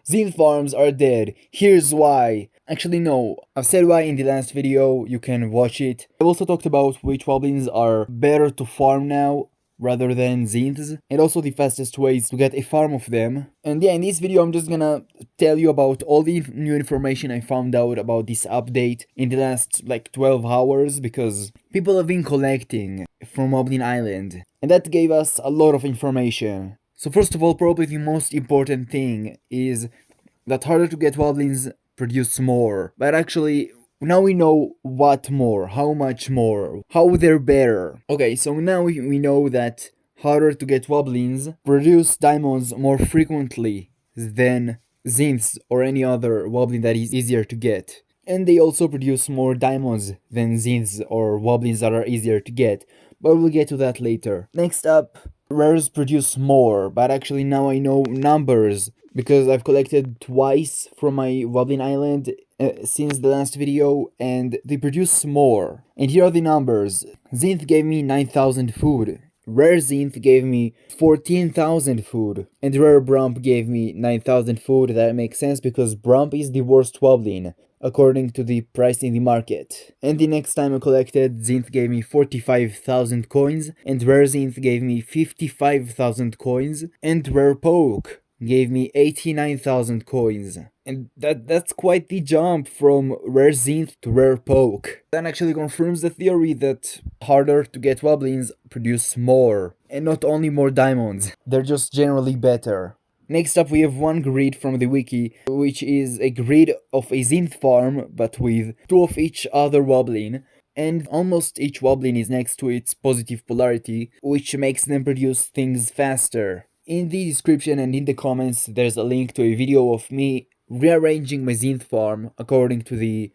ZYNTH farms are dead. Here's why. Actually no, I've said why in the last video, you can watch it. I've also talked about which Wublins are better to farm now rather than ZYNTHs, and also the fastest ways to get a farm of them. And yeah, in this video I'm just gonna tell you about all the new information I found out about this update in the last like 12 hours, because people have been collecting from Wublin Island, and that gave us a lot of information. So first of all, probably the most important thing is that harder to get Wublins produce more, but actually now we know what more, how much more, how they're better. Okay, so now we know that harder to get Wublins produce diamonds more frequently than ZYNTHs or any other Wublin that is easier to get. And they also produce more diamonds than ZYNTHs or Wublins that are easier to get, but we'll get to that later. Next up, rares produce more, but actually now I know numbers, because I've collected twice from my Wublin Island since the last video, and they produce more. And here are the numbers. ZYNTH gave me 9,000 food, Rare ZYNTH gave me 14,000 food, and Rare Brump gave me 9,000 food. That makes sense because Brump is the worst Wublin, according to the price in the market. And the next time I collected, ZYNTH gave me 45,000 coins, and Rare ZYNTH gave me 55,000 coins, and Rare Poke gave me 89,000 coins. And that's quite the jump from Rare ZYNTH to Rare Poke. That actually confirms the theory that harder to get Wublins produce more. And not only more diamonds, they're just generally better. Next up we have one grid from the wiki, which is a grid of a ZYNTH farm, but with two of each other Wublin. And almost each Wublin is next to its positive polarity, which makes them produce things faster. In the description and in the comments there's a link to a video of me rearranging my ZYNTH farm according to the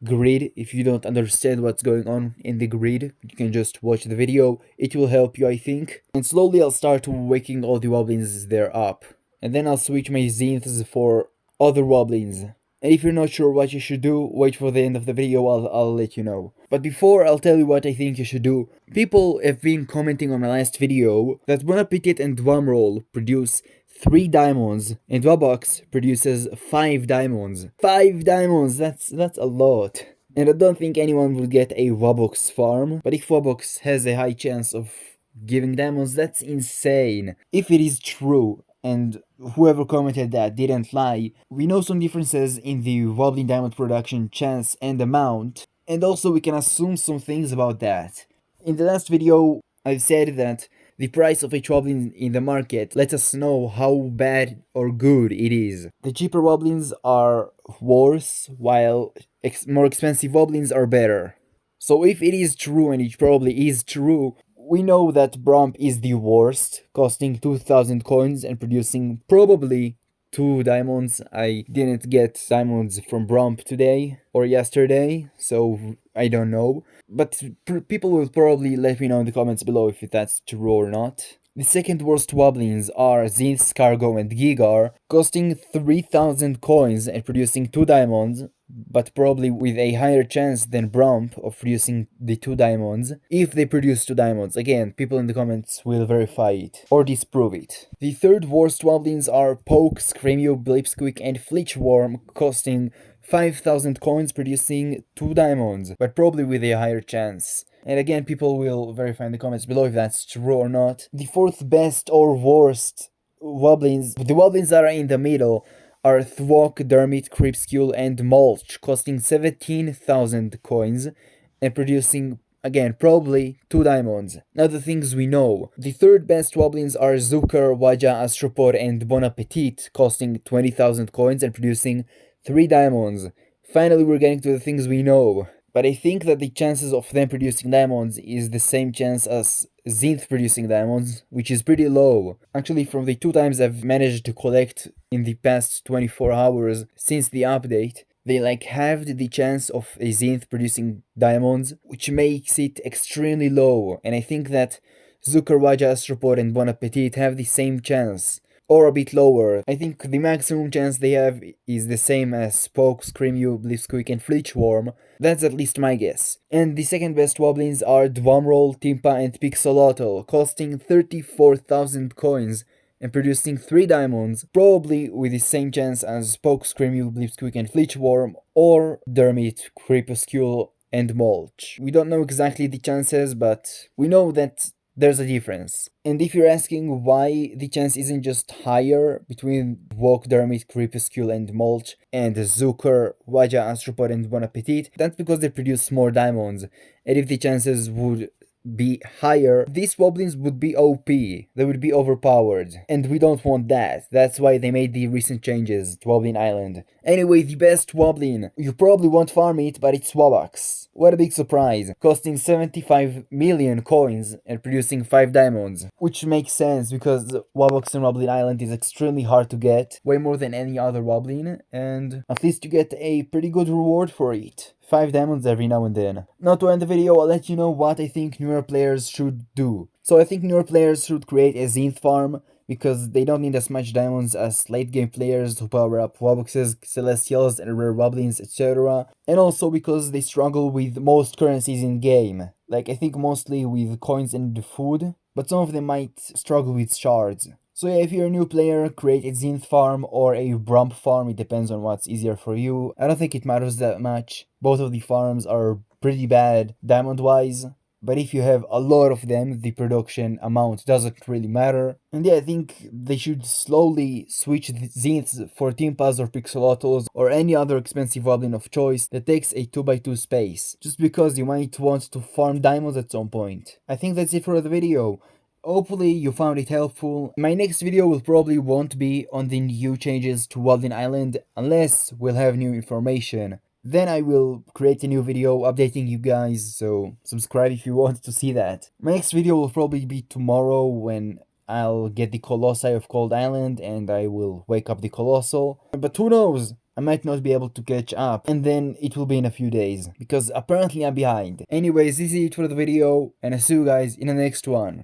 grid. If you don't understand what's going on in the grid, you can just watch the video, it will help you I think. And slowly I'll start waking all the Wublins there up. And then I'll switch my ZYNTHs for other Wublins. And if you're not sure what you should do, wait for the end of the video, I'll let you know. But before I'll tell you what I think you should do, people have been commenting on my last video that Bon Appetit and Drumroll produce 3 diamonds, and Wubbox produces 5 diamonds. 5 diamonds, that's a lot. And I don't think anyone will get a Wubbox farm, but if Wubbox has a high chance of giving diamonds, that's insane. If it is true, and whoever commented that didn't lie, we know some differences in the Wublin diamond production chance and amount, and also we can assume some things about that. In the last video, I've said that the price of each Wublin in the market lets us know how bad or good it is. The cheaper Wublins are worse, while more expensive Wublins are better. So if it is true, and it probably is true, we know that Brump is the worst, costing 2,000 coins and producing probably 2 diamonds. I didn't get diamonds from Brump today or yesterday, so I don't know. But people will probably let me know in the comments below if that's true or not. The second worst Wublins are ZYNTH, Cargo and Gigar, costing 3,000 coins and producing 2 diamonds, but probably with a higher chance than Brump of producing the 2 diamonds, if they produce 2 diamonds. Again, people in the comments will verify it, or disprove it. The third worst Wublins are Poke, Screamio, Blipsqueak and Flitchworm, costing 5,000 coins, producing 2 diamonds, but probably with a higher chance. And again, people will verify in the comments below if that's true or not. The fourth best or worst Wublins, the Wublins that are in the middle, are Thwok, Dermit, Creepscule and Mulch, costing 17,000 coins and producing, again, probably 2 diamonds. Now the things we know. The third best Wublins are Zucker, Waja, Astropod and Bon Appetit, costing 20,000 coins and producing 3 diamonds. Finally, we're getting to the things we know. But I think that the chances of them producing diamonds is the same chance as ZYNTH producing diamonds, which is pretty low. Actually, from the 2 times I've managed to collect in the past 24 hours since the update, they like halved the chance of a ZYNTH producing diamonds, which makes it extremely low. And I think that Zucker, Waja, Astropod and Bon Appetit have the same chance, or a bit lower. I think the maximum chance they have is the same as Poke, Screamio, Blipsqueak and Flitchworm. That's at least my guess. And the second best Wublins are Drumroll, Timpa and Pixolotl, costing 34,000 coins and producing 3 diamonds, probably with the same chance as Poke, Scream, Blipsqueak, and Fleechworm, or Dermit, Crepuscule, and Mulch. We don't know exactly the chances, but we know that there's a difference. And if you're asking why the chance isn't just higher between Walk, Dermit, Crepuscule, and Mulch, and Zucker, Waja, Astropod, and Bon Appetit, that's because they produce more diamonds. And if the chances would be higher, these Woblins would be OP, they would be overpowered, and we don't want that. That's why they made the recent changes to Wublin Island. Anyway, the best Wublin, you probably won't farm it, but it's Wabux. What a big surprise, costing 75 million coins and producing 5 diamonds. Which makes sense because Wabux on Wublin Island is extremely hard to get, way more than any other Wublin, and at least you get a pretty good reward for it. 5 diamonds every now and then. Now to end the video, I'll let you know what I think newer players should do. So I think newer players should create a ZYNTH farm, because they don't need as much diamonds as late game players to power up Wobuxes, Celestials, and rare Wublins, etc. And also because they struggle with most currencies in game. Like, I think mostly with coins and food, but some of them might struggle with shards. So yeah, if you're a new player, create a ZYNTH farm or a Brump farm, it depends on what's easier for you. I don't think it matters that much. Both of the farms are pretty bad diamond-wise. But if you have a lot of them, the production amount doesn't really matter. And yeah, I think they should slowly switch the ZYNTHs for Timpas or Pixelotls or any other expensive Wublin of choice that takes a 2x2 space, just because you might want to farm diamonds at some point. I think that's it for the video. Hopefully you found it helpful. My next video will probably won't be on the new changes to Wublin Island unless we'll have new information. Then I will create a new video updating you guys, so subscribe if you want to see that. My next video will probably be tomorrow when I'll get the Colossi of Cold Island and I will wake up the Colossal. But who knows? I might not be able to catch up, and then it will be in a few days, because apparently I'm behind. Anyways, this is it for the video, and I'll see you guys in the next one.